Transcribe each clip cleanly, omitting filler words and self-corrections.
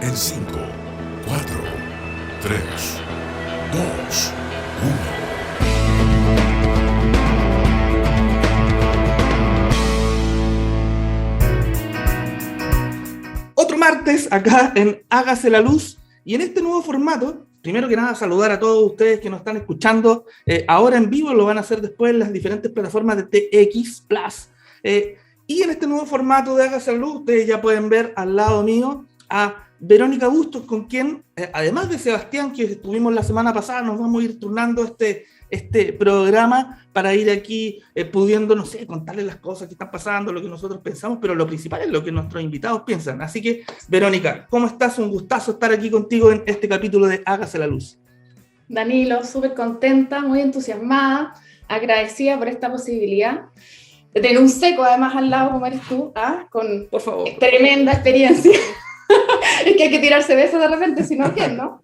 en 5, 4, 3, 2, 1. Otro martes acá en Hágase la Luz, y en este nuevo formato, primero que nada saludar a todos ustedes que nos están escuchando ahora en vivo, lo van a hacer después en las diferentes plataformas de TX Plus, y en este nuevo formato de Hágase la Luz, ustedes ya pueden ver al lado mío a Verónica Bustos, con quien, además de Sebastián, que estuvimos la semana pasada, nos vamos a ir turnando este programa para ir aquí pudiendo, no sé, contarles las cosas que están pasando, lo que nosotros pensamos, pero lo principal es lo que nuestros invitados piensan. Así que, Verónica, ¿cómo estás? Un gustazo estar aquí contigo en este capítulo de Hágase la Luz. Danilo, súper contenta, muy entusiasmada, agradecida por esta posibilidad de tener un seco además al lado como eres tú, con por favor, tremenda experiencia. Es que hay que tirarse besos de repente, si no, ¿quién, no?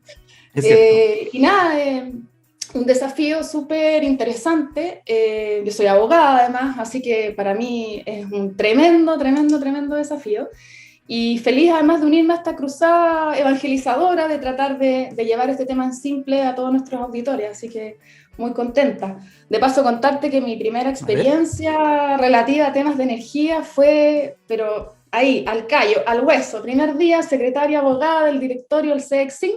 Es cierto. Y nada, un desafío súper interesante. Yo soy abogada además, así que para mí es un tremendo desafío. Y feliz además de unirme a esta cruzada evangelizadora, de tratar de llevar este tema en simple a todos nuestros auditores, así que muy contenta. De paso, contarte que mi primera experiencia relativa a temas de energía fue, pero ahí, al callo, al hueso. Primer día, secretaria abogada del directorio del CEXIN,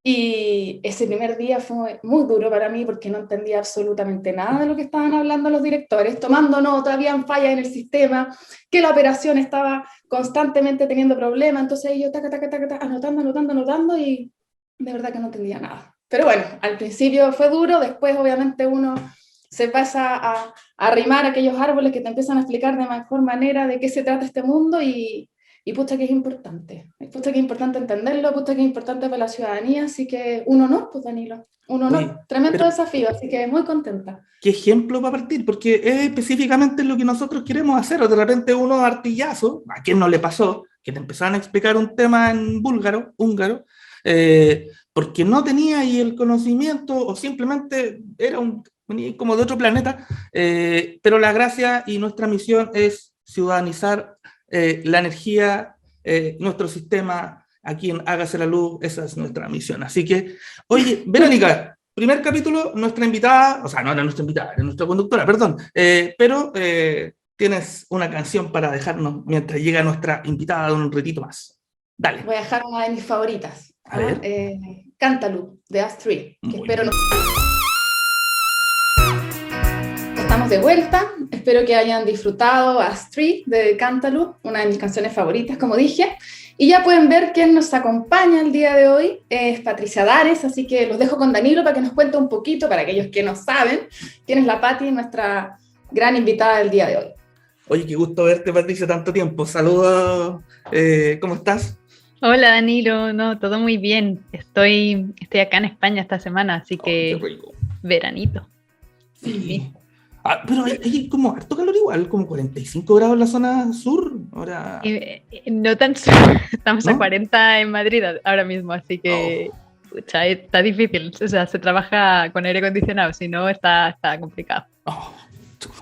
y ese primer día fue muy duro para mí porque no entendía absolutamente nada de lo que estaban hablando los directores, tomando nota, habían fallas en el sistema, que la operación estaba constantemente teniendo problemas, entonces yo anotando, y de verdad que no entendía nada. Pero bueno, al principio fue duro, después obviamente uno se pasa a arrimar aquellos árboles que te empiezan a explicar de mejor manera de qué se trata este mundo, y pucha que es importante entenderlo, pucha que es importante para la ciudadanía, así que un honor, pues Danilo, un honor. Oye, tremendo desafío, así que muy contenta. ¿Qué ejemplo para partir? Porque es específicamente lo que nosotros queremos hacer, o de repente uno artillazo, ¿a quién no le pasó? Que te empezaban a explicar un tema en húngaro, porque no tenía ahí el conocimiento, o simplemente era como de otro planeta, pero la gracia y nuestra misión es ciudadanizar la energía, nuestro sistema, aquí en Hágase la Luz, esa es nuestra misión. Así que, oye, Verónica, primer capítulo, nuestra invitada, o sea, no era nuestra invitada, era nuestra conductora, perdón, pero tienes una canción para dejarnos mientras llega nuestra invitada de un ratito más. Dale. Voy a dejar una de mis favoritas. A ver. Cantaloupe, de Astrid, que espero no... Estamos de vuelta, espero que hayan disfrutado Astrid de Cantaloupe, una de mis canciones favoritas, como dije, y ya pueden ver quién nos acompaña el día de hoy, es Patricia Dares, así que los dejo con Danilo para que nos cuente un poquito, para aquellos que no saben, quién es la Pati, nuestra gran invitada del día de hoy. Oye, qué gusto verte, Patricia, tanto tiempo. Saludos, ¿cómo estás? Hola Danilo, no, todo muy bien. Estoy acá en España esta semana, así que veranito. Sí. Pero hay como harto calor igual, como 45 grados en la zona sur. Ahora... no tan sur, estamos a 40 en Madrid ahora mismo, así que pucha, está difícil. O sea, se trabaja con aire acondicionado, si no está complicado.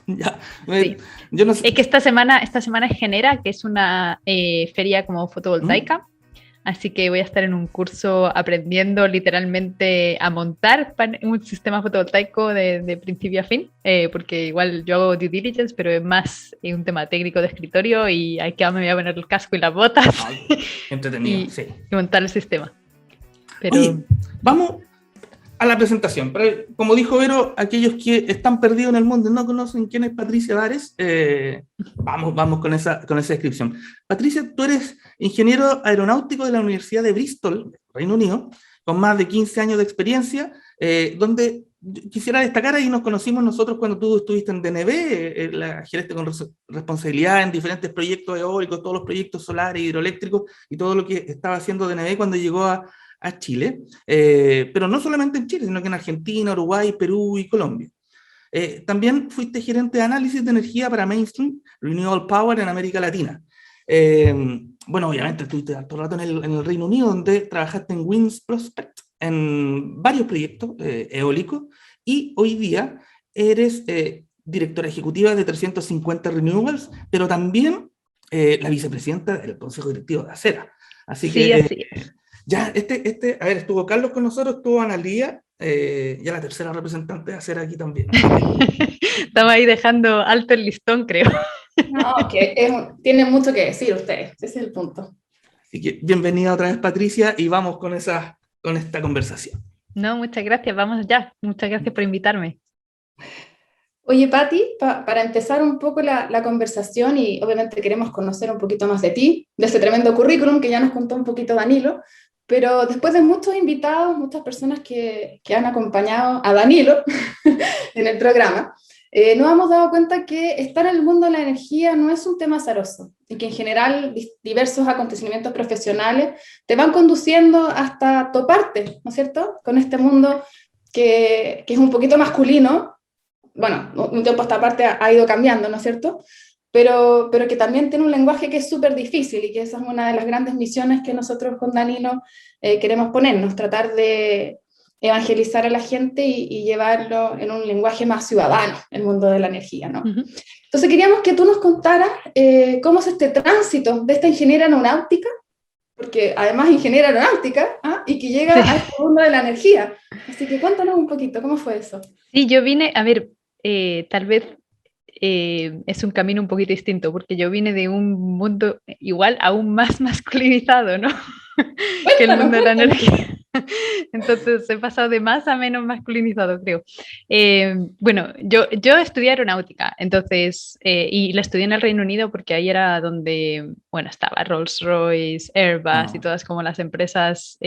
Ya. Sí. Yo no sé. Es que esta semana es Genera, que es una feria como fotovoltaica. Así que voy a estar en un curso aprendiendo literalmente a montar un sistema fotovoltaico de principio a fin, porque igual yo hago due diligence, pero es más un tema técnico de escritorio y ahí que me voy a poner el casco y las botas. Ay, entretenido, sí. Y montar el sistema. Pero... Oye, vamos a la presentación. Como dijo Vero, aquellos que están perdidos en el mundo y no conocen quién es Patricia Dares, vamos con esa descripción. Patricia, tú eres ingeniero aeronáutico de la Universidad de Bristol, Reino Unido, con más de 15 años de experiencia, donde quisiera destacar, ahí nos conocimos nosotros cuando tú estuviste en DNB, la gerente con responsabilidad en diferentes proyectos eólicos, todos los proyectos solares, hidroeléctricos y todo lo que estaba haciendo DNB cuando llegó a Chile, pero no solamente en Chile, sino que en Argentina, Uruguay, Perú y Colombia. También fuiste gerente de análisis de energía para Mainstream Renewable Power en América Latina. Bueno, obviamente estuviste todo el rato en el Reino Unido, donde trabajaste en Winds Prospect, en varios proyectos eólicos, y hoy día eres directora ejecutiva de 350 Renewables, pero también la vicepresidenta del Consejo Directivo de Acera. Así Sí, que así es. ya, a ver, estuvo Carlos con nosotros, estuvo Analía, ya la tercera representante de Acera aquí también. Estamos ahí dejando alto el listón, creo. No, tienen mucho que decir ustedes, ese es el punto. Así que bienvenida otra vez, Patricia, y vamos con esta conversación. No, muchas gracias, vamos ya. Muchas gracias por invitarme. Oye, Pati, para empezar un poco la conversación, y obviamente queremos conocer un poquito más de ti, de ese tremendo currículum que ya nos contó un poquito Danilo, pero después de muchos invitados, muchas personas que han acompañado a Danilo en el programa, nos hemos dado cuenta que estar en el mundo de la energía no es un tema azaroso, y que en general diversos acontecimientos profesionales te van conduciendo hasta toparte, ¿no es cierto?, con este mundo que es un poquito masculino. Bueno, un tiempo a esta parte ha ido cambiando, ¿no es cierto? Pero que también tiene un lenguaje que es súper difícil, y que esa es una de las grandes misiones que nosotros con Danilo queremos ponernos, tratar de evangelizar a la gente y llevarlo en un lenguaje más ciudadano, el mundo de la energía, ¿no? Uh-huh. Entonces queríamos que tú nos contaras cómo es este tránsito de esta ingeniera aeronáutica, porque además ingeniera aeronáutica, y que llega a este mundo de la energía. Así que cuéntanos un poquito, ¿cómo fue eso? Sí, yo vine, a ver, tal vez es un camino un poquito distinto, porque yo vine de un mundo igual aún más masculinizado, ¿no? Que el mundo de la energía. Entonces he pasado de más a menos masculinizado, creo. Bueno, yo estudié aeronáutica, entonces, y la estudié en el Reino Unido porque ahí era donde, bueno, estaba Rolls-Royce, Airbus y todas como las empresas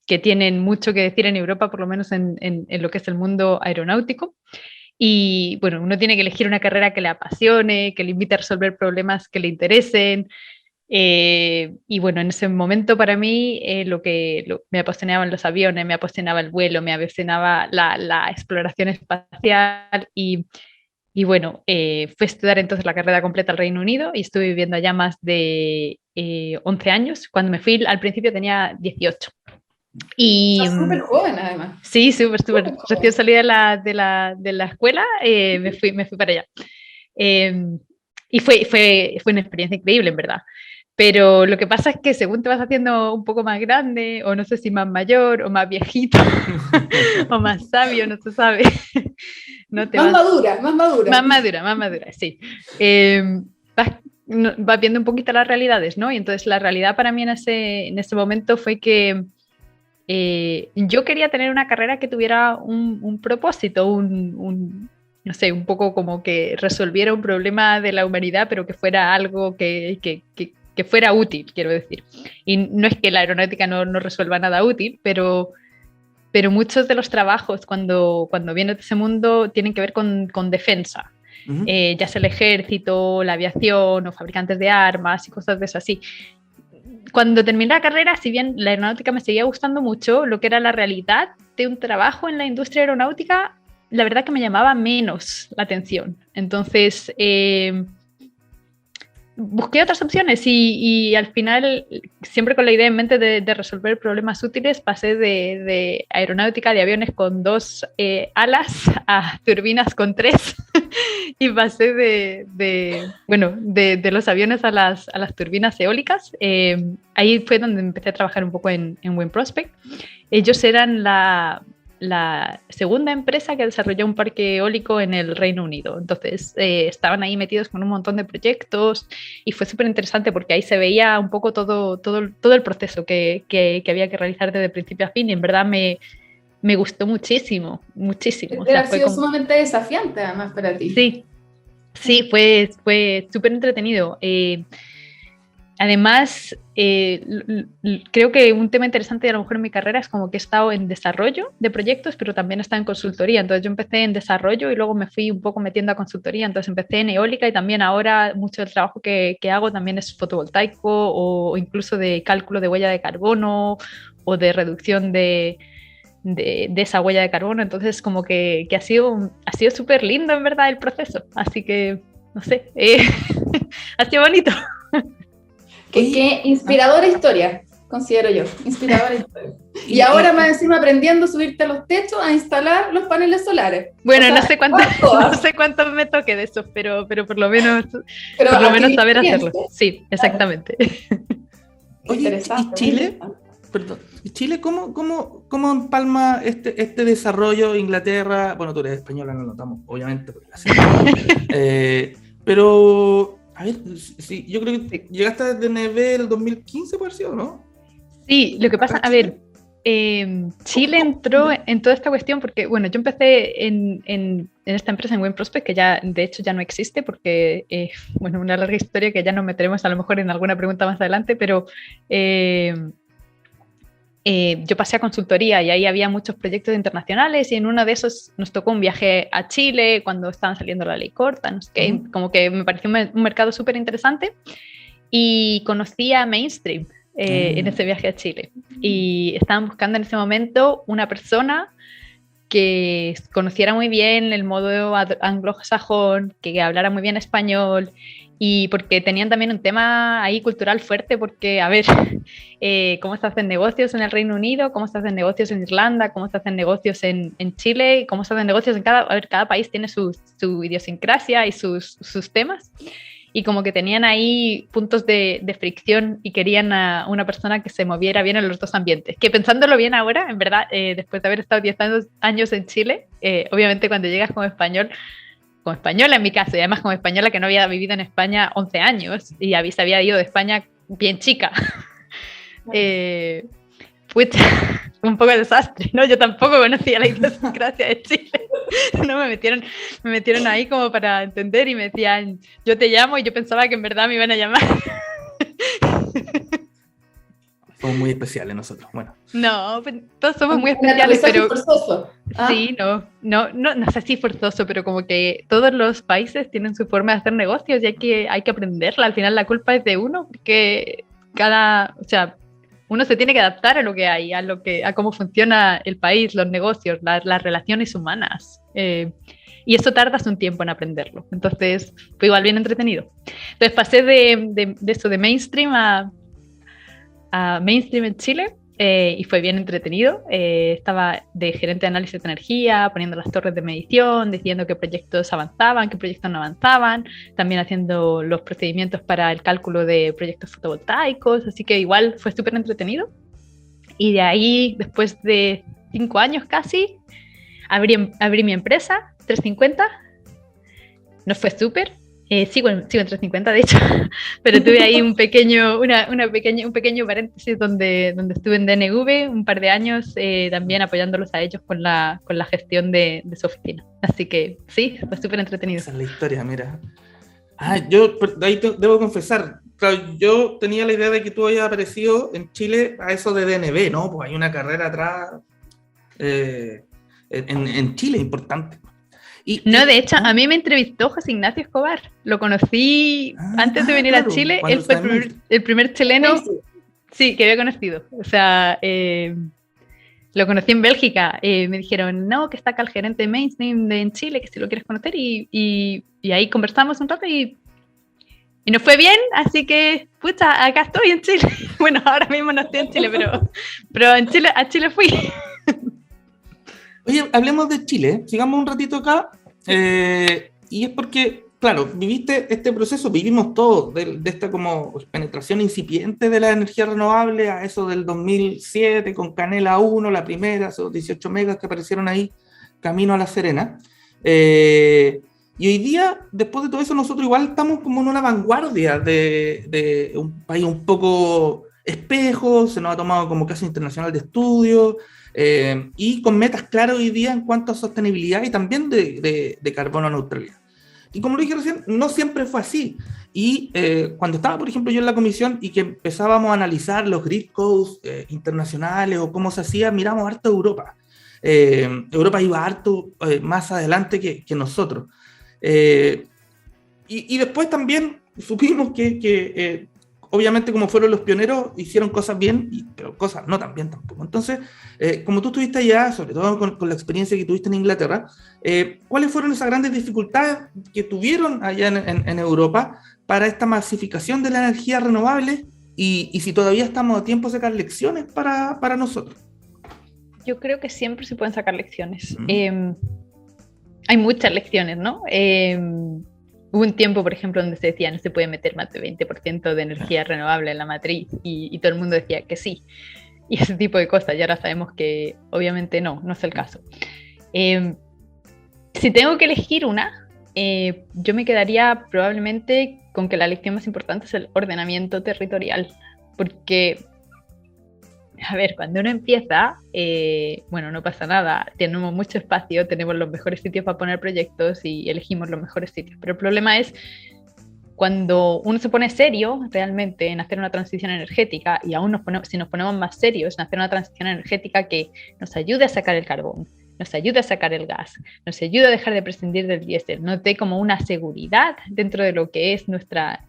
que tienen mucho que decir en Europa, por lo menos en lo que es el mundo aeronáutico. Y bueno, uno tiene que elegir una carrera que le apasione, que le invite a resolver problemas que le interesen. Y bueno, en ese momento para mí me apasionaban los aviones, me apasionaba el vuelo, me apasionaba la exploración espacial y bueno, fui a estudiar entonces la carrera completa al Reino Unido y estuve viviendo allá más de 11 años. Cuando me fui al principio tenía 18. Y súper joven además. Sí, súper. Recién salí de la escuela, me fui para allá. Y fue una experiencia increíble, en verdad. Pero lo que pasa es que según te vas haciendo un poco más grande, o no sé si más mayor, o más viejito, o más sabio, no se sabe. Madura. Más madura, sí. Vas viendo un poquito las realidades, ¿no? Y entonces la realidad para mí en ese momento fue que yo quería tener una carrera que tuviera un propósito, no sé, un poco como que resolviera un problema de la humanidad, pero que fuera algo que fuera útil, quiero decir. Y no es que la aeronáutica no resuelva nada útil, pero muchos de los trabajos cuando vienes de ese mundo tienen que ver con defensa. Uh-huh. Ya sea el ejército, la aviación o fabricantes de armas y cosas de eso así. Cuando terminé la carrera, si bien la aeronáutica me seguía gustando mucho, lo que era la realidad de un trabajo en la industria aeronáutica, la verdad que me llamaba menos la atención. Entonces, busqué otras opciones y al final, siempre con la idea en mente de resolver problemas útiles, pasé de aeronáutica de aviones con 2 alas a turbinas con 3 y pasé de los aviones a las turbinas eólicas. Ahí fue donde empecé a trabajar un poco en Wind Prospect. Ellos eran la segunda empresa que desarrolló un parque eólico en el Reino Unido. Entonces estaban ahí metidos con un montón de proyectos y fue súper interesante porque ahí se veía un poco todo el proceso que había que realizar desde principio a fin y en verdad me gustó muchísimo. Debe haber sido sumamente desafiante además para ti. Sí, fue súper entretenido. Además, creo que un tema interesante a lo mejor en mi carrera es como que he estado en desarrollo de proyectos, pero también he estado en consultoría. Entonces yo empecé en desarrollo y luego me fui un poco metiendo a consultoría. Entonces empecé en eólica y también ahora mucho del trabajo que hago también es fotovoltaico o incluso de cálculo de huella de carbono o de reducción de esa huella de carbono. Entonces como que ha sido súper lindo en verdad el proceso. Así que, no sé, ha sido bonito. Qué inspiradora historia. considero yo, inspiradora histórica. Y ahora más encima aprendiendo a subirte a los techos a instalar los paneles solares. Bueno, O sea, no sé cuánto, no sé cuánto me toque de eso, pero por lo menos, pero por lo menos adquirir saber hacerlo. experiencia. Sí, exactamente. Oye, Interesante, ¿y Chile? muy interesante. Perdón, ¿y Chile cómo empalma este desarrollo? Inglaterra, bueno, tú eres española, no lo notamos, obviamente, porque la sé. Pero, a ver, sí, yo creo que llegaste a DNB el 2015, por cierto, ¿no? Sí, lo que pasa, a ver, Chile entró en toda esta cuestión porque, bueno, yo empecé en esta empresa en Win Prospect, que ya, de hecho, ya no existe porque, bueno, una larga historia que ya nos meteremos a lo mejor en alguna pregunta más adelante, pero yo pasé a consultoría y ahí había muchos proyectos internacionales y en uno de esos nos tocó un viaje a Chile cuando estaban saliendo la ley corta, no sé qué, como que me pareció un mercado súper interesante y conocí a Mainstream en ese viaje a Chile y estaban buscando en ese momento una persona que conociera muy bien el modo anglosajón, que hablara muy bien español y porque tenían también un tema ahí cultural fuerte porque, a ver, cómo se hacen negocios en el Reino Unido, cómo se hacen negocios en Irlanda, cómo se hacen negocios en Chile, cómo se hacen negocios en cada país tiene su idiosincrasia y sus temas. Y como que tenían ahí puntos de fricción y querían a una persona que se moviera bien en los dos ambientes. Que pensándolo bien ahora, en verdad, después de haber estado 10 años en Chile, obviamente cuando llegas como española en mi caso, y además como española que no había vivido en España 11 años y se había ido de España bien chica, fue un poco de desastre, ¿no? Yo tampoco conocía la idiosincrasia de Chile. No, me metieron ahí como para entender y me decían, yo te llamo y yo pensaba que en verdad me iban a llamar. Somos muy especiales nosotros, bueno. No, todos somos muy especiales, pero... Forzoso. ¿Ah? Sí, no sé si forzoso, pero como que todos los países tienen su forma de hacer negocios y hay que aprenderla. Al final la culpa es de uno, porque o sea, uno se tiene que adaptar a lo que hay, a cómo funciona el país, los negocios, las relaciones humanas. Y eso tardas un tiempo en aprenderlo. Entonces, fue igual bien entretenido. Entonces pasé de eso de Mainstream a Mainstream en Chile y fue bien entretenido. Estaba de gerente de análisis de energía, poniendo las torres de medición, diciendo qué proyectos avanzaban, qué proyectos no avanzaban, también haciendo los procedimientos para el cálculo de proyectos fotovoltaicos, así que igual fue súper entretenido. Y de ahí, después de 5 años casi, abrí mi empresa, 350, nos fue súper. Sigo en 350 de hecho, pero tuve ahí un pequeño paréntesis donde estuve en DNV un par de años también apoyándolos a ellos con la gestión de su oficina. Así que sí, fue súper entretenido. Esa es la historia, mira. Yo ahí debo confesar, claro, yo tenía la idea de que tú habías aparecido en Chile a eso de DNV, ¿no? Pues hay una carrera atrás en Chile importante. No, de hecho, a mí me entrevistó José Ignacio Escobar. Lo conocí antes de venir claro, a Chile. Él fue el primer chileno que había conocido. O sea, lo conocí en Bélgica. Me dijeron, no, que está acá el gerente de Mainstream en Chile, que si lo quieres conocer. Y ahí conversamos un rato y nos fue bien. Así que, pucha, acá estoy en Chile. Bueno, ahora mismo no estoy en Chile, pero a Chile fui. Oye, hablemos de Chile, sigamos un ratito acá, y es porque, claro, viviste este proceso, vivimos todos de esta como penetración incipiente de la energía renovable a eso del 2007 con Canela 1, la primera, esos 18 megas que aparecieron ahí, camino a La Serena. Y hoy día, después de todo eso, nosotros igual estamos como en una vanguardia de un país un poco espejo, se nos ha tomado como caso internacional de estudio, y con metas claras hoy día en cuanto a sostenibilidad y también de carbono neutralidad. Y como lo dije recién, no siempre fue así. Y cuando estaba, por ejemplo, yo en la comisión y que empezábamos a analizar los grid codes internacionales o cómo se hacía, miramos harto Europa. Europa iba harto más adelante que nosotros. Y después también supimos que obviamente como fueron los pioneros, hicieron cosas bien, pero cosas no tan bien tampoco. Entonces, como tú estuviste allá, sobre todo con la experiencia que tuviste en Inglaterra, ¿cuáles fueron esas grandes dificultades que tuvieron allá en Europa para esta masificación de la energía renovable y si todavía estamos a tiempo de sacar lecciones para nosotros. Yo creo que siempre se pueden sacar lecciones. Mm. Hay muchas lecciones, ¿no? Hubo un tiempo, por ejemplo, donde se decía no se puede meter más de 20% de energía renovable en la matriz y todo el mundo decía que sí. Y ese tipo de cosas, y ahora sabemos que obviamente no es el caso. Si tengo que elegir una, yo me quedaría probablemente con que la lección más importante es el ordenamiento territorial, porque, a ver, cuando uno empieza, bueno, no pasa nada, tenemos mucho espacio, tenemos los mejores sitios para poner proyectos y elegimos los mejores sitios, pero el problema es cuando uno se pone serio realmente en hacer una transición energética, y aún si nos ponemos más serios en hacer una transición energética que nos ayude a sacar el carbón, nos ayude a sacar el gas, nos ayude a dejar de prescindir del diésel, nos dé como una seguridad dentro de lo que es nuestra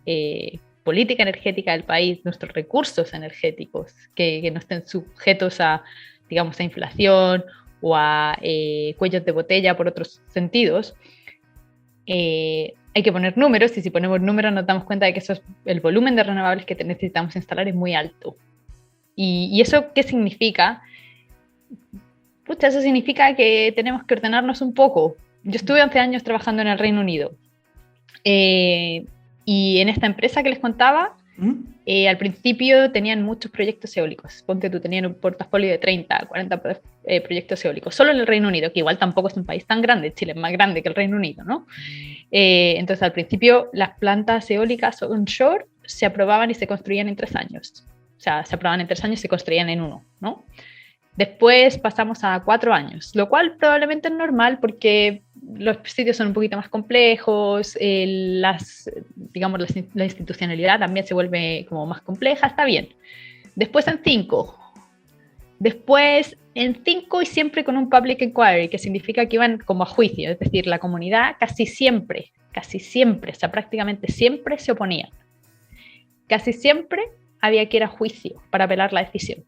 política energética del país, nuestros recursos energéticos, que no estén sujetos a, digamos, a inflación o a cuellos de botella por otros sentidos. Hay que poner números, y si ponemos números nos damos cuenta de que el volumen de renovables que necesitamos instalar es muy alto. ¿Y eso qué significa? Pucha, eso significa que tenemos que ordenarnos un poco. Yo estuve 11 años trabajando en el Reino Unido. Y en esta empresa que les contaba, al principio tenían muchos proyectos eólicos. Ponte tú, tenían un portafolio de 30, 40 proyectos eólicos, solo en el Reino Unido, que igual tampoco es un país tan grande. Chile es más grande que el Reino Unido, ¿no? Entonces, al principio, las plantas eólicas onshore se aprobaban y se construían en 3 años. O sea, se aprobaban en 3 años y se construían en 1, ¿no? Después pasamos a 4 años, lo cual probablemente es normal porque los sitios son un poquito más complejos, digamos, la institucionalidad también se vuelve como más compleja, está bien. Después en 5. Después en 5 y siempre con un public inquiry, que significa que iban como a juicio, es decir, la comunidad casi siempre, o sea, prácticamente siempre se oponían. Casi siempre había que ir a juicio para apelar la decisión.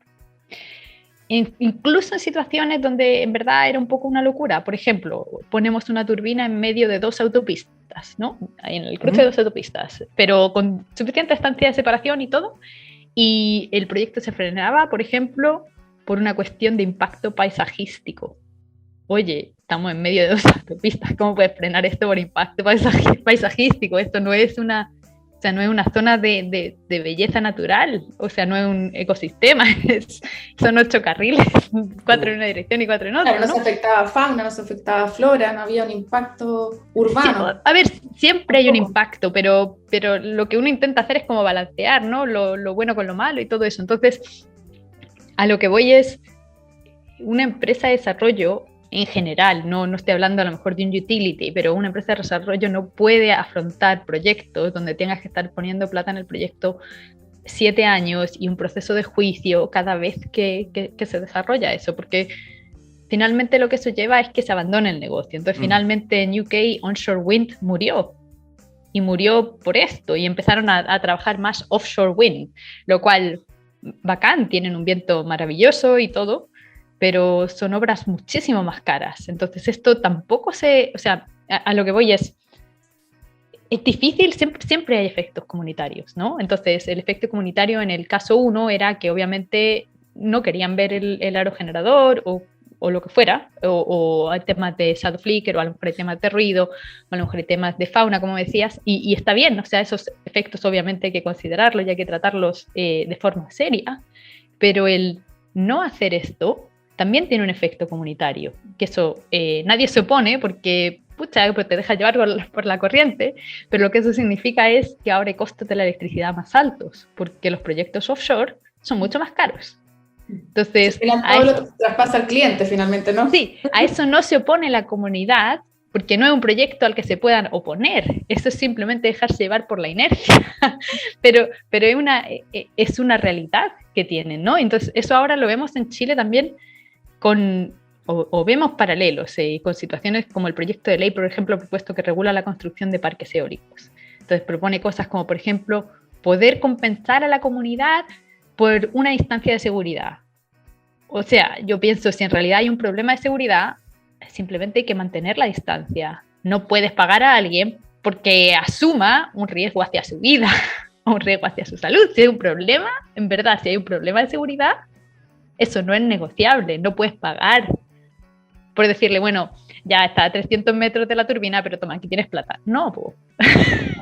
Incluso en situaciones donde en verdad era un poco una locura. Por ejemplo, ponemos una turbina en medio de 2 autopistas, ¿no? En el cruce de 2 autopistas, pero con suficiente estancia de separación y todo, y el proyecto se frenaba, por ejemplo, por una cuestión de impacto paisajístico. Oye, estamos en medio de 2 autopistas, ¿cómo puedes frenar esto por impacto paisajístico? Esto no es una... O sea, no es una zona de belleza natural, o sea, no es un ecosistema, son 8 carriles, 4 en una dirección y 4 en otra. Claro, no se afectaba fauna, no se afectaba flora, no había un impacto urbano. Sí, a ver, siempre hay un impacto, pero lo que uno intenta hacer es como balancear, ¿no? Lo bueno con lo malo y todo eso. Entonces, a lo que voy es, una empresa de desarrollo en general, no estoy hablando a lo mejor de un utility, pero una empresa de desarrollo no puede afrontar proyectos donde tengas que estar poniendo plata en el proyecto 7 años y un proceso de juicio cada vez que se desarrolla eso, porque finalmente lo que eso lleva es que se abandone el negocio. Entonces finalmente en UK onshore wind murió, y murió por esto, y empezaron a trabajar más offshore wind, lo cual bacán, tienen un viento maravilloso y todo, pero son obras muchísimo más caras. Entonces esto tampoco o sea, a lo que voy es difícil, siempre hay efectos comunitarios, ¿no? Entonces el efecto comunitario en el caso 1 era que obviamente no querían ver el aerogenerador o lo que fuera, o hay temas de shadow flicker, o a lo mejor hay temas de ruido, o a lo mejor hay temas de fauna, como decías, y está bien, o sea, esos efectos obviamente hay que considerarlos y hay que tratarlos de forma seria, pero el no hacer esto también tiene un efecto comunitario, que eso nadie se opone porque pucha, pues te deja llevar por la corriente, pero lo que eso significa es que ahora hay costos de la electricidad más altos, porque los proyectos offshore son mucho más caros. Entonces, todo lo que traspasa al cliente finalmente, ¿no? Sí, a eso no se opone la comunidad, porque no es un proyecto al que se puedan oponer, eso es simplemente dejarse llevar por la inercia, pero es una realidad que tienen, ¿no? Entonces, eso ahora lo vemos en Chile también o vemos paralelos con situaciones como el proyecto de ley, por ejemplo, propuesto que regula la construcción de parques eólicos. Entonces propone cosas como, por ejemplo, poder compensar a la comunidad por una distancia de seguridad. O sea, yo pienso, si en realidad hay un problema de seguridad, simplemente hay que mantener la distancia. No puedes pagar a alguien porque asuma un riesgo hacia su vida a un riesgo hacia su salud. Si hay un problema, en verdad, si hay un problema de seguridad, eso no es negociable, no puedes pagar por decirle, bueno, ya está a 300 metros de la turbina, pero toma, aquí tienes plata. No, pues.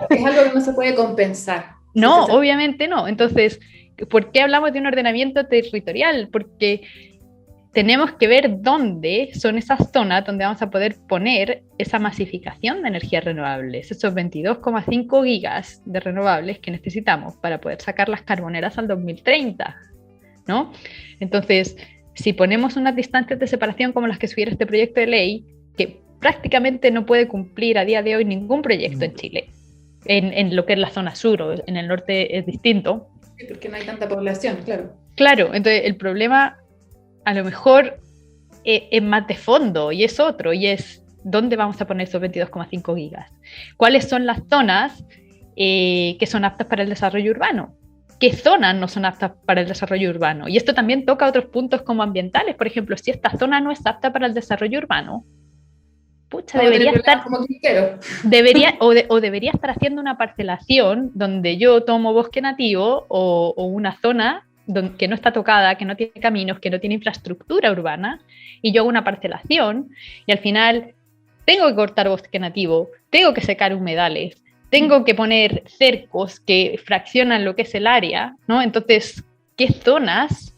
Es algo que no se puede compensar. No, Sí, obviamente no. Entonces, ¿por qué hablamos de un ordenamiento territorial? Porque tenemos que ver dónde son esas zonas donde vamos a poder poner esa masificación de energías renovables, esos 22,5 gigas de renovables que necesitamos para poder sacar las carboneras al 2030, ¿no? Entonces, si ponemos unas distancias de separación como las que sugiere este proyecto de ley, que prácticamente no puede cumplir a día de hoy ningún proyecto en Chile, en lo que es la zona sur, o en el norte es distinto. Sí, porque no hay tanta población, claro. Claro, entonces el problema a lo mejor es más de fondo y es otro, y es dónde vamos a poner esos 22,5 gigas. ¿Cuáles son las zonas que son aptas para el desarrollo urbano? ¿Qué zonas no son aptas para el desarrollo urbano? Y esto también toca otros puntos como ambientales. Por ejemplo, si esta zona no es apta para el desarrollo urbano, pucha, debería estar, como quintero. debería estar haciendo una parcelación donde yo tomo bosque nativo o una zona que no está tocada, que no tiene caminos, que no tiene infraestructura urbana, y yo hago una parcelación y al final tengo que cortar bosque nativo, tengo que secar humedales, tengo que poner cercos que fraccionan lo que es el área, ¿no? Entonces, ¿qué zonas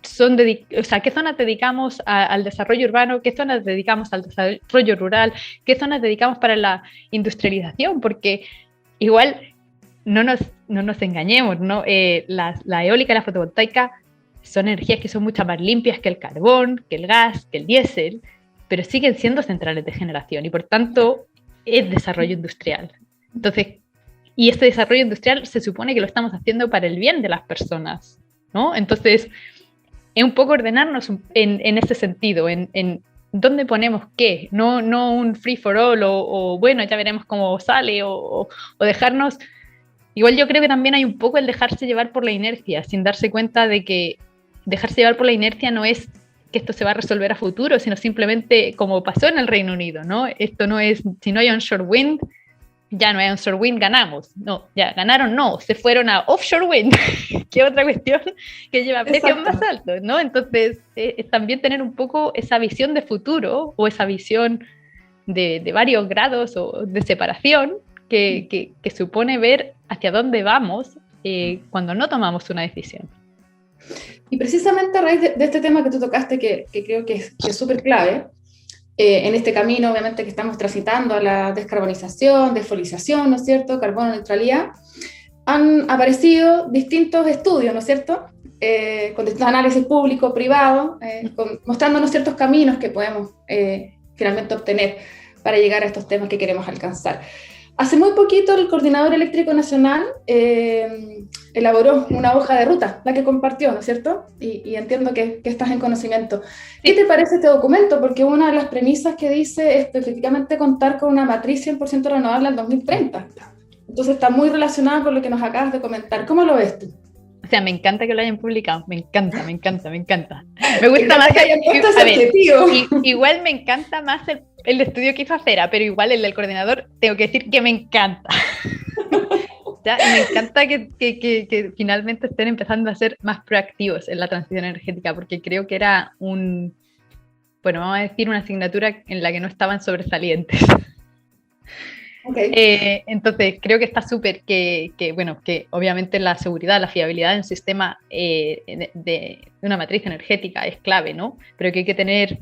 qué zonas dedicamos al desarrollo urbano? ¿Qué zonas dedicamos al desarrollo rural? ¿Qué zonas dedicamos para la industrialización? Porque igual no nos engañemos, ¿no? La eólica y la fotovoltaica son energías que son mucho más limpias que el carbón, que el gas, que el diésel, pero siguen siendo centrales de generación y por tanto es desarrollo industrial. Entonces, y este desarrollo industrial se supone que lo estamos haciendo para el bien de las personas, ¿no? Entonces, es un poco ordenarnos en ese sentido, en dónde ponemos qué, no un free for all o bueno, ya veremos cómo sale o dejarnos. Igual yo creo que también hay un poco el dejarse llevar por la inercia, sin darse cuenta de que dejarse llevar por la inercia no es que esto se va a resolver a futuro, sino simplemente como pasó en el Reino Unido, ¿no? Esto no es, si no hay onshore wind, ya no hay onshore wind, ganamos. No, ya ganaron, no, se fueron a offshore wind, que es otra cuestión que lleva precios más altos, ¿no? Entonces, es también tener un poco esa visión de futuro o esa visión de varios grados o de separación que supone ver hacia dónde vamos cuando no tomamos una decisión. Y precisamente a raíz de este tema que tú tocaste, que creo que es súper clave, en este camino, obviamente, que estamos transitando a la descarbonización, desfolización, ¿no es cierto?, carbono neutralidad, han aparecido distintos estudios, ¿no es cierto?, con distintos análisis público, privado, mostrándonos ciertos caminos que podemos finalmente obtener para llegar a estos temas que queremos alcanzar. Hace muy poquito el Coordinador Eléctrico Nacional elaboró una hoja de ruta, la que compartió, ¿no es cierto? Y entiendo que estás en conocimiento. ¿Qué te parece este documento? Porque una de las premisas que dice es efectivamente contar con una matriz 100% renovable al 2030. Entonces está muy relacionada con lo que nos acabas de comentar. ¿Cómo lo ves tú? O sea, me encanta que lo hayan publicado, me encanta. Me gusta más igual me encanta más el estudio que hizo Acera, pero igual el del coordinador tengo que decir que me encanta. ¿Ya? Y me encanta que finalmente estén empezando a ser más proactivos en la transición energética, porque creo que era vamos a decir, una asignatura en la que no estaban sobresalientes. Okay. Entonces creo que está súper que obviamente la seguridad, la fiabilidad del sistema de una matriz energética es clave, ¿no? Pero que hay que tener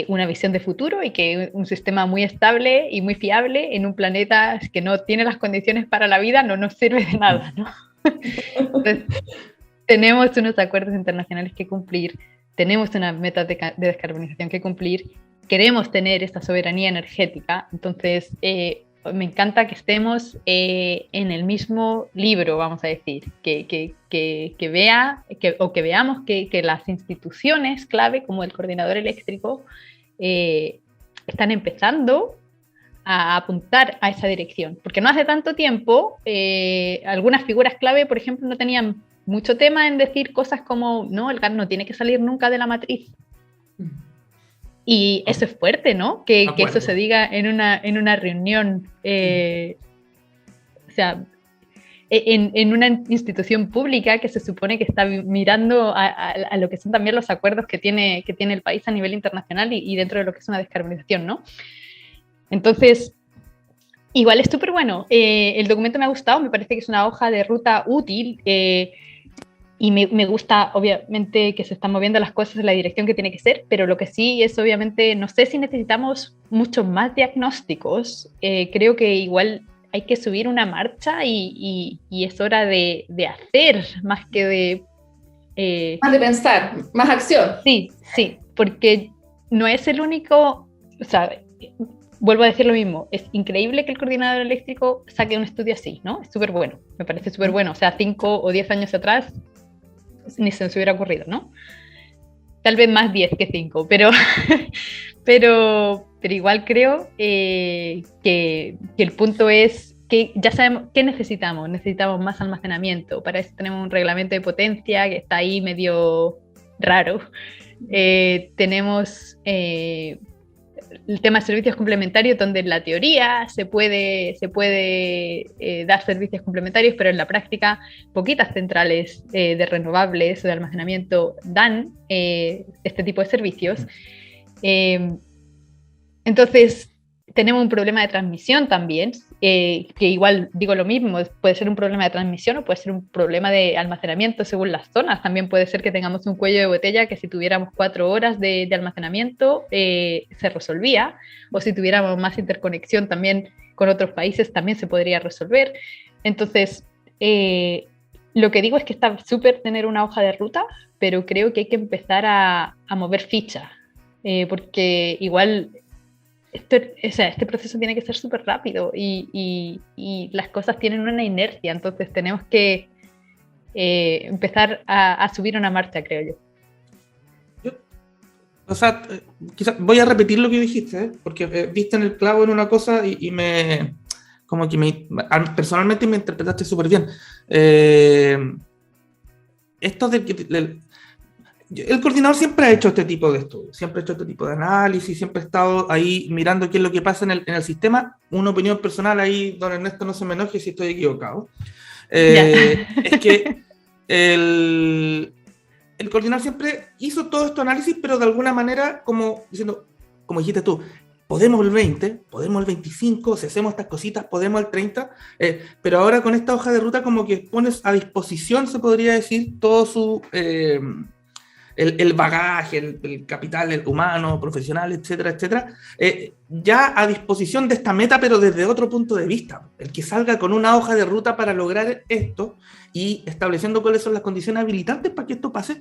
una visión de futuro y que un sistema muy estable y muy fiable en un planeta que no tiene las condiciones para la vida no nos sirve de nada, ¿no? Entonces, tenemos unos acuerdos internacionales que cumplir, tenemos unas metas de descarbonización que cumplir, queremos tener esta soberanía energética, entonces me encanta que estemos en el mismo libro, vamos a decir, que veamos que las instituciones clave, como el Coordinador Eléctrico, están empezando a apuntar a esa dirección, porque no hace tanto tiempo algunas figuras clave, por ejemplo, no tenían mucho tema en decir cosas como, no, el gas no tiene que salir nunca de la matriz. Y eso es fuerte, ¿no? Que eso se diga en una reunión. O sea, en una institución pública que se supone que está mirando a lo que son también los acuerdos que tiene el país a nivel internacional y dentro de lo que es una descarbonización, ¿no? Entonces, igual es súper bueno. El documento me ha gustado, me parece que es una hoja de ruta útil y me gusta, obviamente, que se están moviendo las cosas en la dirección que tiene que ser, pero lo que sí es, obviamente, no sé si necesitamos muchos más diagnósticos. Creo que igual hay que subir una marcha y es hora de hacer más que de... Más de pensar, más acción. Sí, porque no es el único, o sea, vuelvo a decir lo mismo, es increíble que el coordinador eléctrico saque un estudio así, ¿no? Es súper bueno, me parece súper bueno, o sea, 5 o 10 años atrás ni se nos hubiera ocurrido, ¿no? Tal vez más 10 que 5, pero igual creo que el punto es que ya sabemos qué necesitamos. Necesitamos más almacenamiento. Para eso tenemos un reglamento de potencia que está ahí medio raro. Tenemos el tema de servicios complementarios, donde en la teoría se puede dar servicios complementarios, pero en la práctica poquitas centrales de renovables o de almacenamiento dan este tipo de servicios. Entonces, tenemos un problema de transmisión también, que igual digo lo mismo, puede ser un problema de transmisión o puede ser un problema de almacenamiento según las zonas. También puede ser que tengamos un cuello de botella que si tuviéramos 4 horas de almacenamiento se resolvía, o si tuviéramos más interconexión también con otros países también se podría resolver. Entonces, lo que digo es que está súper tener una hoja de ruta, pero creo que hay que empezar a mover ficha, porque igual... Este proceso tiene que ser súper rápido y las cosas tienen una inercia, entonces tenemos que empezar a subir una marcha, creo yo. O sea, quizás voy a repetir lo que dijiste, porque viste en el clavo en una cosa y personalmente me interpretaste súper bien. Esto el coordinador siempre ha hecho este tipo de estudios, siempre ha hecho este tipo de análisis, siempre ha estado ahí mirando qué es lo que pasa en el sistema. Una opinión personal ahí, don Ernesto, no se me enoje si estoy equivocado. Es que el coordinador siempre hizo todo este análisis, pero de alguna manera, como diciendo, como dijiste tú, podemos el 20, podemos el 25, si hacemos estas cositas, podemos el 30, pero ahora con esta hoja de ruta como que pones a disposición, se podría decir, todo su... el bagaje, el capital el humano, profesional, etcétera, etcétera, ya a disposición de esta meta, pero desde otro punto de vista. El que salga con una hoja de ruta para lograr esto y estableciendo cuáles son las condiciones habilitantes para que esto pase,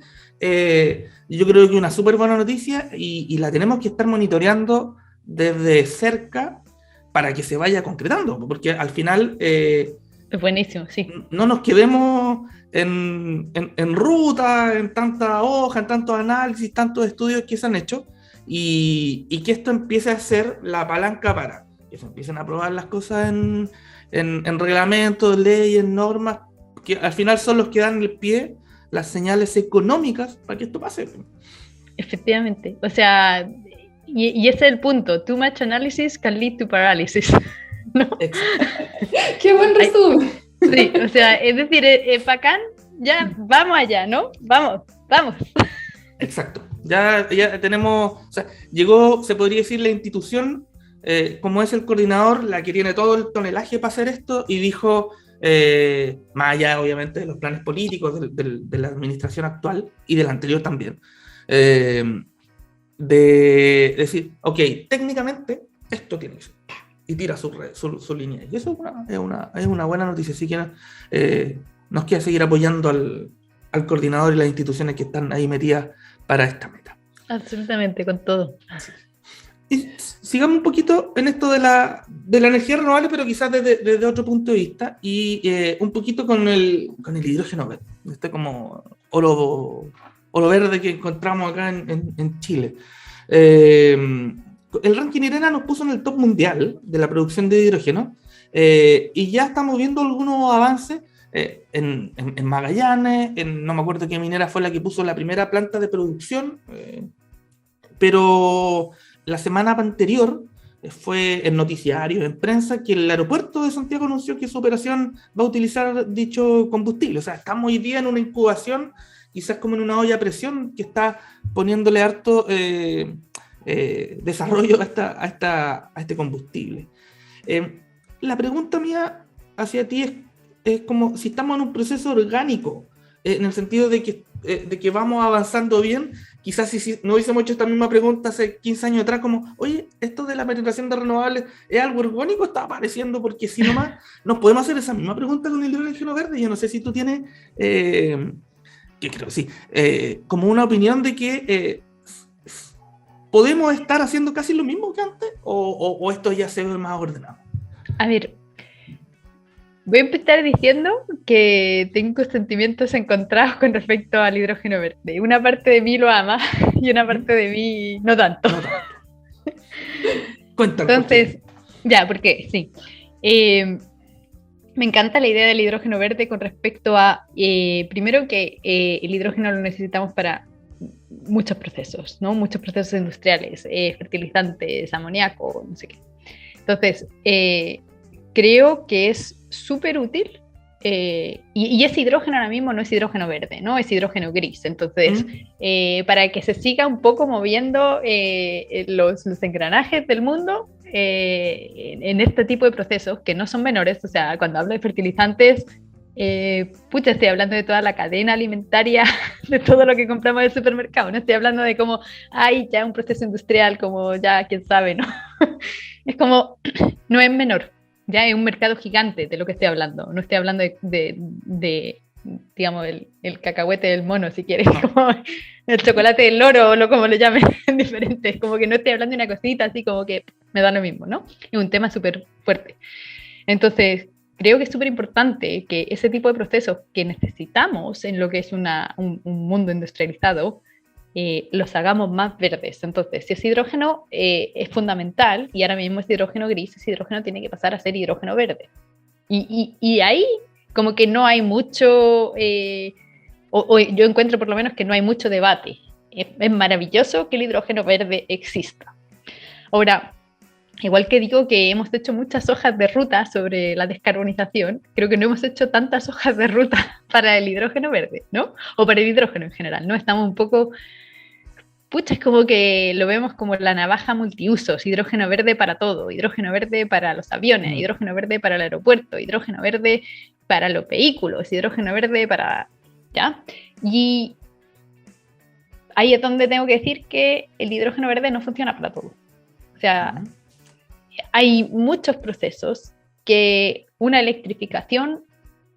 yo creo que una súper buena noticia y la tenemos que estar monitoreando desde cerca para que se vaya concretando, porque al final... Es buenísimo, sí. No nos quedemos en ruta, en tanta hoja, en tantos análisis, tantos estudios que se han hecho, y que esto empiece a ser la palanca para que se empiecen a aprobar las cosas en reglamentos, leyes, normas, que al final son los que dan el pie, las señales económicas para que esto pase. Efectivamente, o sea, y ese es el punto, too much analysis can lead to paralysis. ¿No? ¡Qué buen resumen! Sí, o sea, es decir, bacán, ya vamos allá, ¿no? Vamos. Exacto. Ya tenemos, o sea, llegó, se podría decir, la institución, como es el coordinador, la que tiene todo el tonelaje para hacer esto, y dijo, más allá, obviamente, de los planes políticos de la administración actual y de la anterior también, de decir, ok, técnicamente, esto tiene que ser. Y tira su línea. Y eso es una buena noticia. Así que nos queda seguir apoyando al coordinador y las instituciones que están ahí metidas para esta meta. Absolutamente, con todo. Y sigamos un poquito en esto de la energía renovable, pero quizás desde otro punto de vista, y un poquito con el hidrógeno verde, este como oro verde que encontramos acá en Chile. El ranking IRENA nos puso en el top mundial de la producción de hidrógeno, y ya estamos viendo algunos avances en Magallanes, no me acuerdo qué minera fue la que puso la primera planta de producción, pero la semana anterior fue en noticiarios, en prensa, que el aeropuerto de Santiago anunció que su operación va a utilizar dicho combustible. O sea, estamos hoy día en una incubación, quizás como en una olla a presión, que está poniéndole harto desarrollo a este combustible. La pregunta mía hacia ti es como si estamos en un proceso orgánico, en el sentido de que vamos avanzando bien. Quizás si no hubiésemos hecho esta misma pregunta hace 15 años atrás, como, oye, esto de la penetración de renovables es algo orgánico, está apareciendo, porque si nomás nos podemos hacer esa misma pregunta con el hidrógeno verde. Yo no sé si tú tienes, que creo sí, como una opinión de que podemos estar haciendo casi lo mismo que antes, o esto ya se ve más ordenado. A ver, voy a empezar diciendo que tengo sentimientos encontrados con respecto al hidrógeno verde. Una parte de mí lo ama y una parte de mí no tanto. No tanto. Cuéntame. Entonces, ya, ¿por qué? Sí. Me encanta la idea del hidrógeno verde con respecto a, primero que el hidrógeno lo necesitamos para muchos procesos, ¿no? Muchos procesos industriales, fertilizantes, amoníaco, no sé qué. Entonces, creo que es súper útil, y ese hidrógeno ahora mismo no es hidrógeno verde, ¿no? Es hidrógeno gris. Entonces, para que se siga un poco moviendo los engranajes del mundo en este tipo de procesos que no son menores. O sea, cuando hablo de fertilizantes, estoy hablando de toda la cadena alimentaria, de todo lo que compramos en el supermercado. No estoy hablando de como, ya un proceso industrial, como ya, quién sabe, ¿no? Es como, no es menor. Ya es un mercado gigante de lo que estoy hablando. No estoy hablando de digamos, el cacahuete del mono, si quieres, como el chocolate del loro, o como le llamen, diferentes. Como que no estoy hablando de una cosita así como que me da lo mismo, ¿no? Es un tema súper fuerte. Entonces, creo que es súper importante que ese tipo de procesos que necesitamos en lo que es un mundo industrializado, los hagamos más verdes. Entonces, si es hidrógeno, es fundamental, y ahora mismo es hidrógeno gris, ese hidrógeno tiene que pasar a ser hidrógeno verde. Y ahí como que no hay mucho, o yo encuentro por lo menos que no hay mucho debate. Es maravilloso que el hidrógeno verde exista. Ahora, igual que digo que hemos hecho muchas hojas de ruta sobre la descarbonización, creo que no hemos hecho tantas hojas de ruta para el hidrógeno verde, ¿no? O para el hidrógeno en general, ¿no? Estamos un poco... es como que lo vemos como la navaja multiusos: hidrógeno verde para todo, hidrógeno verde para los aviones, hidrógeno verde para el aeropuerto, hidrógeno verde para los vehículos, hidrógeno verde para... ¿ya? Y ahí es donde tengo que decir que el hidrógeno verde no funciona para todo. O sea, hay muchos procesos que una electrificación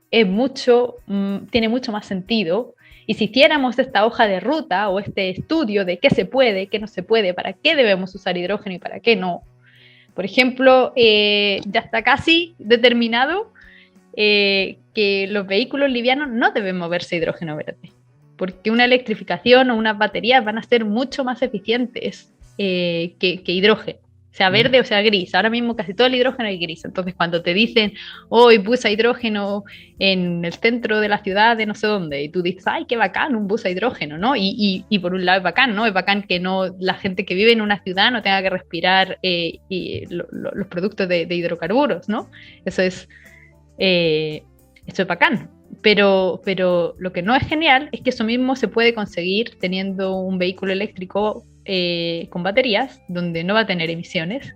tiene mucho más sentido. Y si hiciéramos esta hoja de ruta o este estudio de qué se puede, qué no se puede, para qué debemos usar hidrógeno y para qué no, por ejemplo, ya está casi determinado que los vehículos livianos no deben moverse a hidrógeno verde, porque una electrificación o unas baterías van a ser mucho más eficientes que hidrógeno, sea verde o sea gris. Ahora mismo casi todo el hidrógeno es gris. Entonces, cuando te dicen, hoy bus a hidrógeno en el centro de la ciudad de no sé dónde, y tú dices, ¡ay, qué bacán, un bus a hidrógeno!, ¿no? Y por un lado es bacán, ¿no? Es bacán que la gente que vive en una ciudad no tenga que respirar los productos de hidrocarburos, ¿no? Eso es bacán. Pero lo que no es genial es que eso mismo se puede conseguir teniendo un vehículo eléctrico con baterías, donde no va a tener emisiones,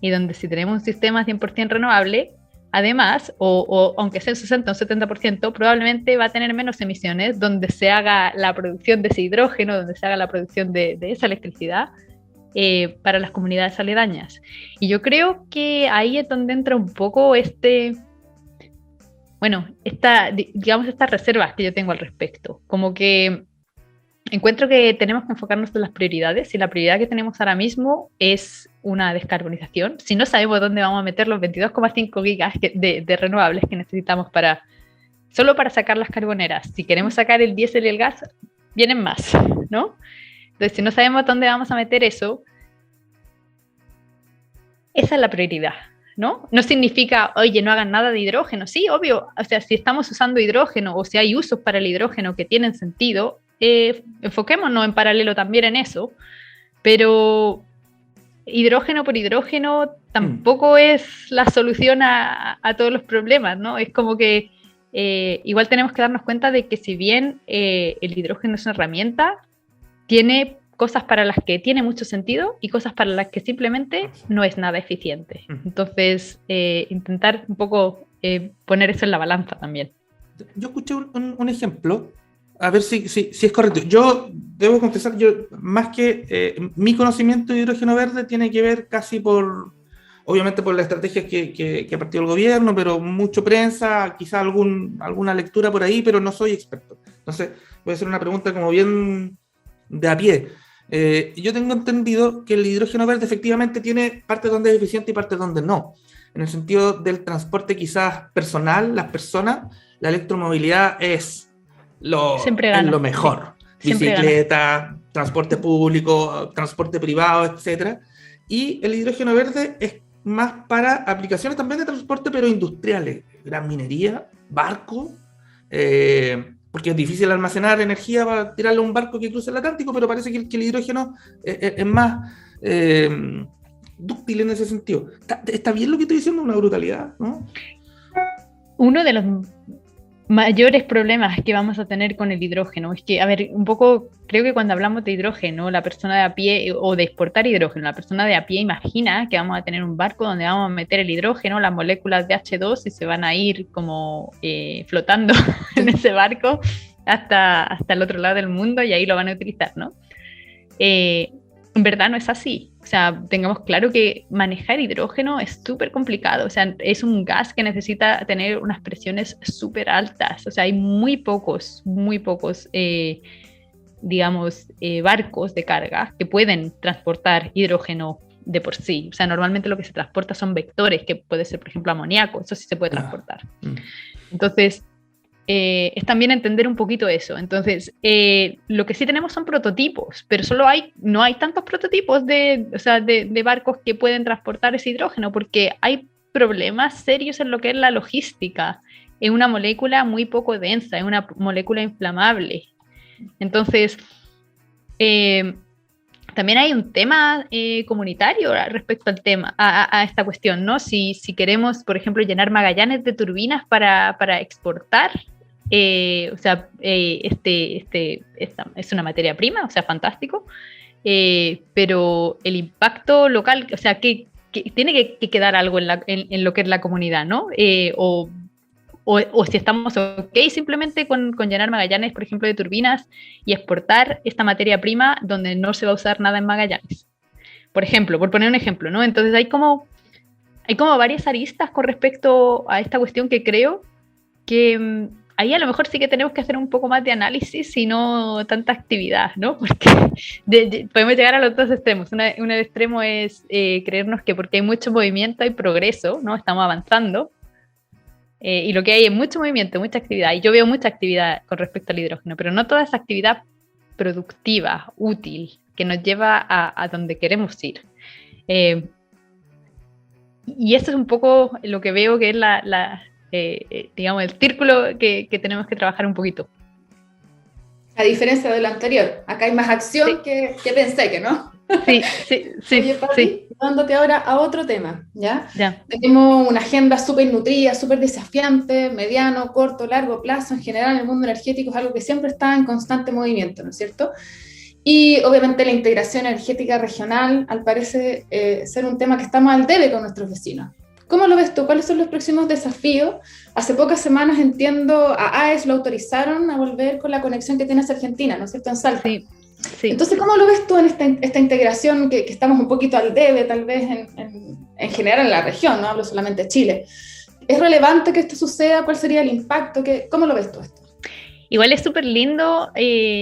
y donde si tenemos un sistema 100% renovable, además, o aunque sea un 60 o un 70%, probablemente va a tener menos emisiones, donde se haga la producción de ese hidrógeno, donde se haga la producción de esa electricidad para las comunidades aledañas. Y yo creo que ahí es donde entra un poco estas reservas que yo tengo al respecto. Como que encuentro que tenemos que enfocarnos en las prioridades, y la prioridad que tenemos ahora mismo es una descarbonización. Si no sabemos dónde vamos a meter los 22,5 gigas de renovables que necesitamos solo para sacar las carboneras, si queremos sacar el diésel y el gas, vienen más, ¿no? Entonces, si no sabemos dónde vamos a meter eso, esa es la prioridad, ¿no? No significa, oye, no hagan nada de hidrógeno. Sí, obvio, o sea, si estamos usando hidrógeno o si hay usos para el hidrógeno que tienen sentido, enfoquémonos en paralelo también en eso, pero hidrógeno por hidrógeno tampoco es la solución a todos los problemas, ¿no? Es como que igual tenemos que darnos cuenta de que si bien el hidrógeno es una herramienta, tiene cosas para las que tiene mucho sentido y cosas para las que simplemente no es nada eficiente. Entonces, intentar un poco poner eso en la balanza también. Yo escuché un ejemplo, a ver si es correcto. Yo debo confesar, más que mi conocimiento de hidrógeno verde tiene que ver casi obviamente por las estrategias que ha partido el gobierno, pero mucho prensa, quizá alguna lectura por ahí, pero no soy experto. Entonces, voy a hacer una pregunta como bien de a pie. Yo tengo entendido que el hidrógeno verde efectivamente tiene partes donde es eficiente y partes donde no. En el sentido del transporte quizás personal, las personas, la electromovilidad es lo mejor. Sí. Bicicleta, transporte público, transporte privado, etcétera. Y el hidrógeno verde es más para aplicaciones también de transporte, pero industriales, gran minería, barco, porque es difícil almacenar energía para tirarle a un barco que cruce el Atlántico, pero parece que el hidrógeno es más dúctil en ese sentido. ¿Está bien lo que estoy diciendo? Una brutalidad, ¿no? Uno de los mayores problemas que vamos a tener con el hidrógeno es que, a ver, un poco, creo que cuando hablamos de hidrógeno, la persona de a pie, o de exportar hidrógeno, la persona de a pie imagina que vamos a tener un barco donde vamos a meter el hidrógeno, las moléculas de H2 y se van a ir como flotando en ese barco hasta el otro lado del mundo y ahí lo van a utilizar, ¿no? En verdad no es así. O sea, tengamos claro que manejar hidrógeno es súper complicado. O sea, es un gas que necesita tener unas presiones súper altas. O sea, hay muy pocos, digamos, barcos de carga que pueden transportar hidrógeno de por sí. O sea, normalmente lo que se transporta son vectores, que puede ser, por ejemplo, amoníaco. Eso sí se puede transportar. Entonces, es también entender un poquito eso. Entonces, lo que sí tenemos son prototipos, pero no hay tantos prototipos de barcos que pueden transportar ese hidrógeno, porque hay problemas serios en lo que es la logística. Es una molécula muy poco densa, es una molécula inflamable. Entonces, también hay un tema comunitario respecto al tema, a esta cuestión, ¿no? Si queremos, por ejemplo, llenar Magallanes de turbinas para exportar, esta es una materia prima, o sea, fantástico, pero el impacto local, o sea, que tiene que quedar algo en lo que es la comunidad, ¿no? O si estamos ok simplemente con llenar Magallanes, por ejemplo, de turbinas y exportar esta materia prima donde no se va a usar nada en Magallanes. Por ejemplo, por poner un ejemplo, ¿no? Entonces hay como varias aristas con respecto a esta cuestión que creo que ahí a lo mejor sí que tenemos que hacer un poco más de análisis y no tanta actividad, ¿no? Porque podemos llegar a los dos extremos. Un extremo es creernos que porque hay mucho movimiento hay progreso, ¿no? Estamos avanzando. Y lo que hay es mucho movimiento, mucha actividad. Y yo veo mucha actividad con respecto al hidrógeno, pero no toda esa actividad productiva, útil, que nos lleva a donde queremos ir. Y eso es un poco lo que veo que es digamos, el círculo que tenemos que trabajar un poquito. A diferencia de lo anterior, acá hay más acción que pensé que no. Sí. Oye, Pati, dándote ahora a otro tema, ¿ya? Ya. Tenemos una agenda súper nutrida, súper desafiante, mediano, corto, largo plazo. En general, el mundo energético es algo que siempre está en constante movimiento, ¿no es cierto? Y obviamente la integración energética regional, al parecer ser un tema que estamos al debe con nuestros vecinos. ¿Cómo lo ves tú? ¿Cuáles son los próximos desafíos? Hace pocas semanas, entiendo, a AES lo autorizaron a volver con la conexión que tiene hacia Argentina, ¿no es cierto? En Salta. Sí. Entonces, ¿cómo lo ves tú en esta integración que estamos un poquito al debe, tal vez en general en la región? No hablo solamente de Chile. ¿Es relevante que esto suceda? ¿Cuál sería el impacto? ¿Cómo lo ves tú esto? Igual es súper lindo,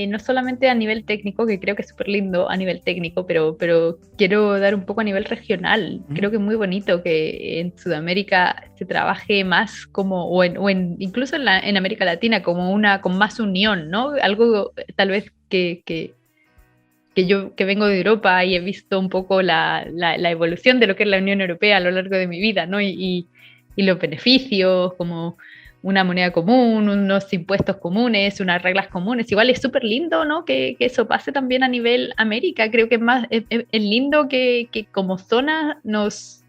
no solamente a nivel técnico, que creo que es súper lindo a nivel técnico, pero quiero dar un poco a nivel regional. Creo que es muy bonito que en Sudamérica se trabaje más como, incluso en América Latina, como con más unión, ¿no? Algo tal vez que yo que vengo de Europa y he visto un poco la evolución de lo que es la Unión Europea a lo largo de mi vida, ¿no? Y los beneficios, como una moneda común, unos impuestos comunes, unas reglas comunes. Igual es súper lindo, ¿no? Que eso pase también a nivel América. Creo que es lindo que como zona nos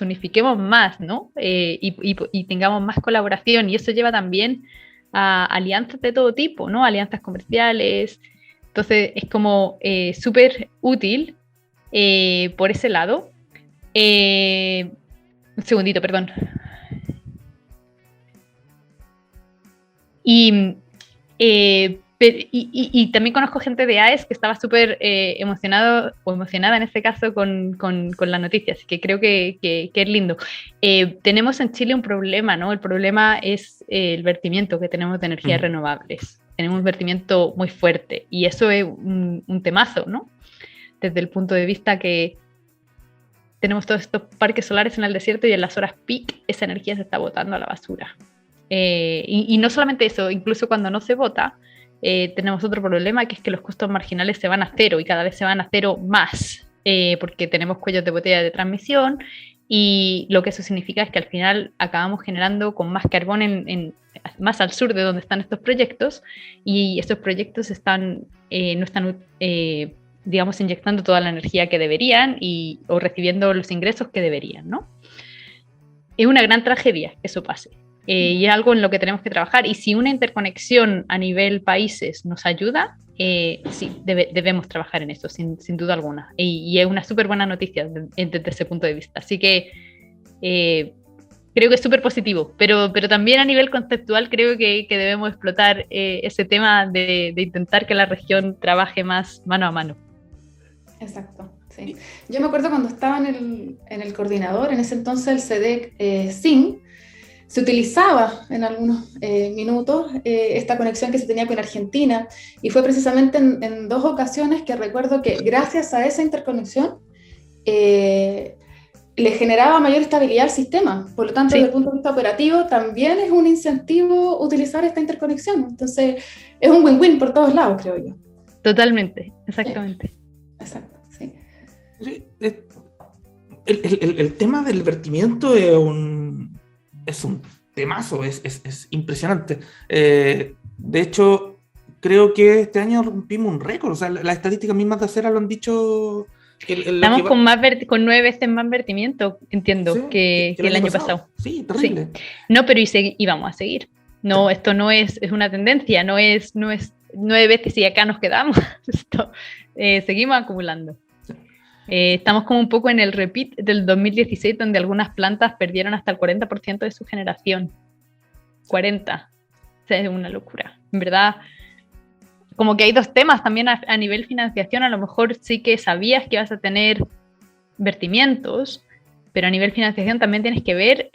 unifiquemos más, ¿no? Y tengamos más colaboración. Y eso lleva también a alianzas de todo tipo, ¿no? Alianzas comerciales. Entonces es como súper útil por ese lado. Un segundito, perdón. Y también conozco gente de AES que estaba súper emocionado o emocionada en este caso con la noticia, así que creo que es lindo. Tenemos en Chile un problema, ¿no? El problema es el vertimiento que tenemos de energías renovables. Tenemos un vertimiento muy fuerte y eso es un temazo, ¿no? Desde el punto de vista que tenemos todos estos parques solares en el desierto y en las horas peak esa energía se está botando a la basura. Y no solamente eso, incluso cuando no se vota, tenemos otro problema, que es que los costos marginales se van a cero y cada vez se van a cero más, porque tenemos cuellos de botella de transmisión y lo que eso significa es que al final acabamos generando con más carbón más al sur de donde están estos proyectos y estos proyectos no están digamos, inyectando toda la energía que deberían o recibiendo los ingresos que deberían, ¿no? Es una gran tragedia que eso pase. Y es algo en lo que tenemos que trabajar. Y si una interconexión a nivel países nos ayuda, sí, debemos trabajar en eso, sin duda alguna. Y es una súper buena noticia desde ese punto de vista. Así que creo que es súper positivo. Pero también a nivel conceptual creo que debemos explotar ese tema de intentar que la región trabaje más mano a mano. Exacto, sí. Yo me acuerdo cuando estaba en el coordinador, en ese entonces el CEDEC SIN, se utilizaba en algunos minutos esta conexión que se tenía con Argentina y fue precisamente en 2 ocasiones que recuerdo que gracias a esa interconexión le generaba mayor estabilidad al sistema. Por lo tanto, Sí. desde el punto de vista operativo también es un incentivo utilizar esta interconexión. Entonces es un win-win por todos lados, creo yo. Totalmente, exactamente. Exacto, sí. Sí, el tema del vertimiento es un temazo, es impresionante. De hecho, creo que este año rompimos un récord. O sea, las estadísticas mismas de Acera lo han dicho. Estamos con 9 veces más vertimiento, entiendo, Sí, que el año pasado. Sí, terrible. Sí. No, pero y vamos a seguir. No, esto no es una tendencia, no es 9 veces y acá nos quedamos. Esto, seguimos acumulando. Estamos como un poco en el repeat del 2016, donde algunas plantas perdieron hasta el 40% de su generación. 40%. O sea, es una locura. En verdad, como que hay 2 temas también a nivel financiación. A lo mejor sí que sabías que vas a tener vertimientos, pero a nivel financiación también tienes que ver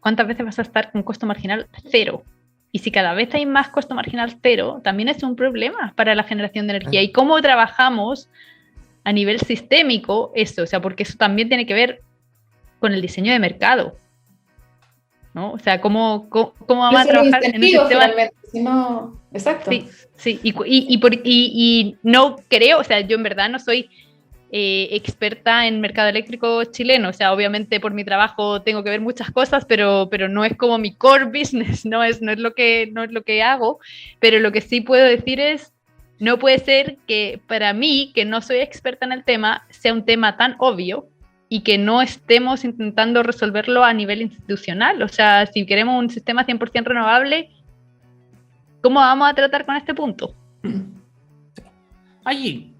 cuántas veces vas a estar con costo marginal 0. Y si cada vez hay más costo marginal 0, también es un problema para la generación de energía. ¿Y cómo trabajamos a nivel sistémico eso? O sea, porque eso también tiene que ver con el diseño de mercado, ¿no? O sea, cómo vamos a trabajar en un sistema. Si no, exacto. Sí. Y no creo, o sea, yo en verdad no soy experta en mercado eléctrico chileno. O sea, obviamente por mi trabajo tengo que ver muchas cosas, pero no es como mi core business, no es lo que hago. Pero lo que sí puedo decir es, no puede ser que para mí, que no soy experta en el tema, sea un tema tan obvio y que no estemos intentando resolverlo a nivel institucional. O sea, si queremos un sistema 100% renovable, ¿cómo vamos a tratar con este punto? Allí,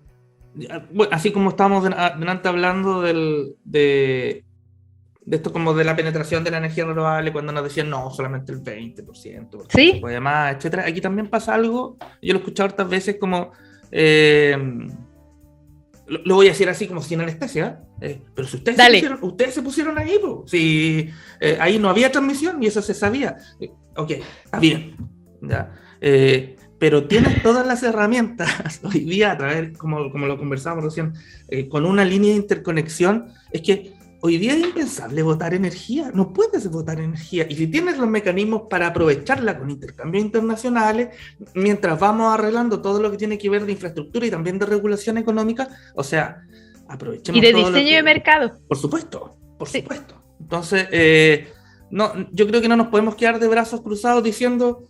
bueno, así como estábamos delante hablando de esto como de la penetración de la energía renovable, cuando nos decían no, solamente el 20%, porque ¿Sí? se puede más, etcétera. Aquí también pasa algo, yo lo he escuchado hartas veces como, lo voy a decir así como sin anestesia, pero si ustedes se pusieron ahí, si ahí no había transmisión y eso se sabía. Ok, está bien, ya. Pero tienes todas las herramientas hoy día a través, como lo conversábamos recién, con una línea de interconexión. Es que hoy día es impensable botar energía, no puedes botar energía. Y si tienes los mecanismos para aprovecharla con intercambios internacionales, mientras vamos arreglando todo lo que tiene que ver de infraestructura y también de regulación económica, o sea, aprovechemos. Y de diseño de mercado. Por supuesto. Sí. Entonces, no, yo creo que no nos podemos quedar de brazos cruzados diciendo,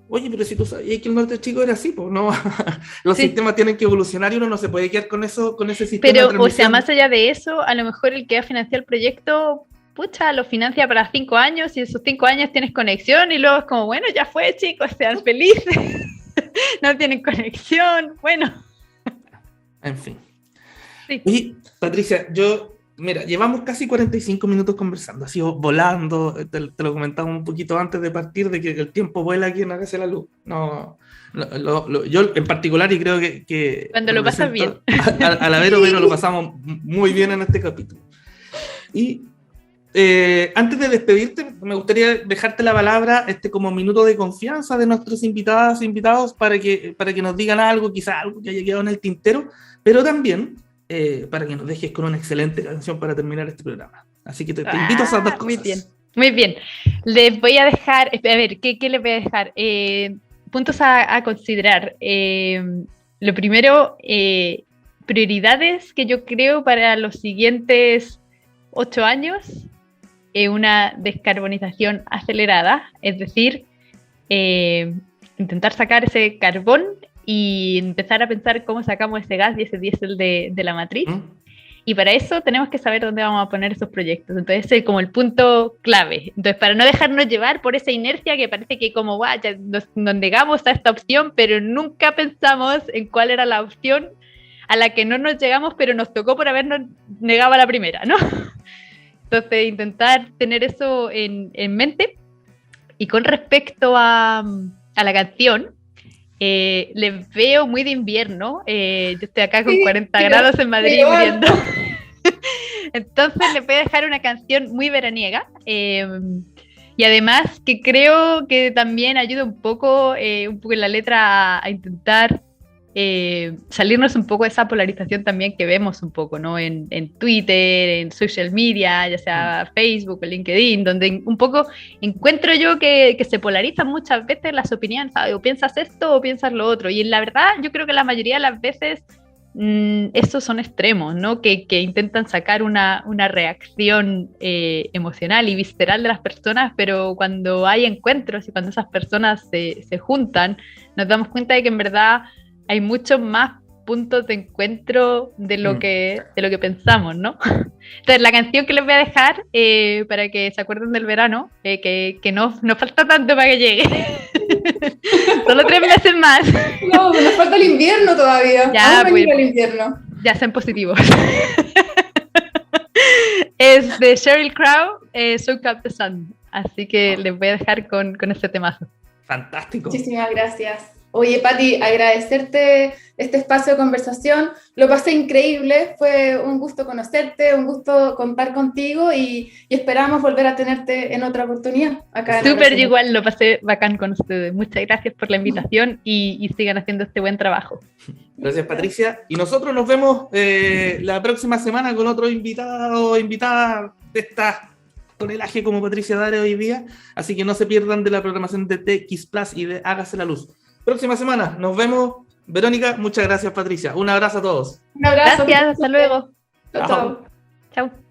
oye, pero si tú sabías que el norte chico era así, pues no, los sistemas tienen que evolucionar y uno no se puede quedar con ese sistema. Pero, o sea, más allá de eso, a lo mejor el que ha financiado el proyecto, pucha, lo financia para 5 años y esos 5 años tienes conexión y luego es como, bueno, ya fue, chicos, sean felices, no tienen conexión, bueno. En fin. Sí. Oye, Patricia, mira, llevamos casi 45 minutos conversando, ha sido volando, te lo comentaba un poquito antes de partir, de que el tiempo vuela aquí en Hágase la Luz. No, yo en particular, y creo que cuando lo pasas bien. A la Vero, pero lo pasamos muy bien en este capítulo. Y antes de despedirte, me gustaría dejarte la palabra como minuto de confianza de nuestros invitados para que nos digan algo, quizás algo que haya quedado en el tintero, pero también para que nos dejes con una excelente canción para terminar este programa. Así que te invito a esas dos cosas. Muy bien, muy bien. Les voy a dejar, a ver, ¿qué les voy a dejar? Puntos a considerar. Lo primero, prioridades que yo creo para los siguientes 8 años. Una descarbonización acelerada, es decir, intentar sacar ese carbón y empezar a pensar cómo sacamos ese gas y ese diésel de la matriz. Y para eso tenemos que saber dónde vamos a poner esos proyectos. Entonces, ese es como el punto clave. Entonces, para no dejarnos llevar por esa inercia que parece que como, ya nos negamos a esta opción, pero nunca pensamos en cuál era la opción a la que no nos llegamos, pero nos tocó por habernos negado a la primera, ¿no? Entonces, intentar tener eso en mente. Y con respecto a la canción, les veo muy de invierno. Yo estoy acá con 40 grados en Madrid muriendo. Entonces, les voy a dejar una canción muy veraniega. Y además que creo que también ayuda un poco en la letra a intentar salirnos un poco de esa polarización también que vemos un poco, ¿no? En Twitter, en social media, ya sea Facebook o LinkedIn, donde un poco encuentro yo que se polarizan muchas veces las opiniones, ¿sabes? O piensas esto o piensas lo otro, y la verdad yo creo que la mayoría de las veces estos son extremos, ¿no? Que intentan sacar una reacción emocional y visceral de las personas, pero cuando hay encuentros y cuando esas personas se juntan, nos damos cuenta de que en verdad hay muchos más puntos de encuentro de lo que pensamos, ¿no? Entonces, la canción que les voy a dejar para que se acuerden del verano, que no falta tanto para que llegue. Solo 3 meses más. No, nos falta el invierno todavía. Ya, vamos a venir al invierno. Ya sean positivos. Es de Sheryl Crow, Soak Up the Sun. Así que les voy a dejar con este temazo. Fantástico. Muchísimas gracias. Oye, Pati, agradecerte este espacio de conversación. Lo pasé increíble, fue un gusto conocerte, un gusto contar contigo y esperamos volver a tenerte en otra oportunidad. Acá en Súper, igual lo pasé bacán con ustedes. Muchas gracias por la invitación y sigan haciendo este buen trabajo. Gracias, Patricia. Y nosotros nos vemos la próxima semana con otro invitado, invitada de esta tonelaje como Patricia Dare hoy día. Así que no se pierdan de la programación de TX Plus y de Hágase la Luz. Próxima semana, nos vemos. Verónica, muchas gracias, Patricia. Un abrazo a todos. Un abrazo. Gracias, hasta luego. Chao. Chao.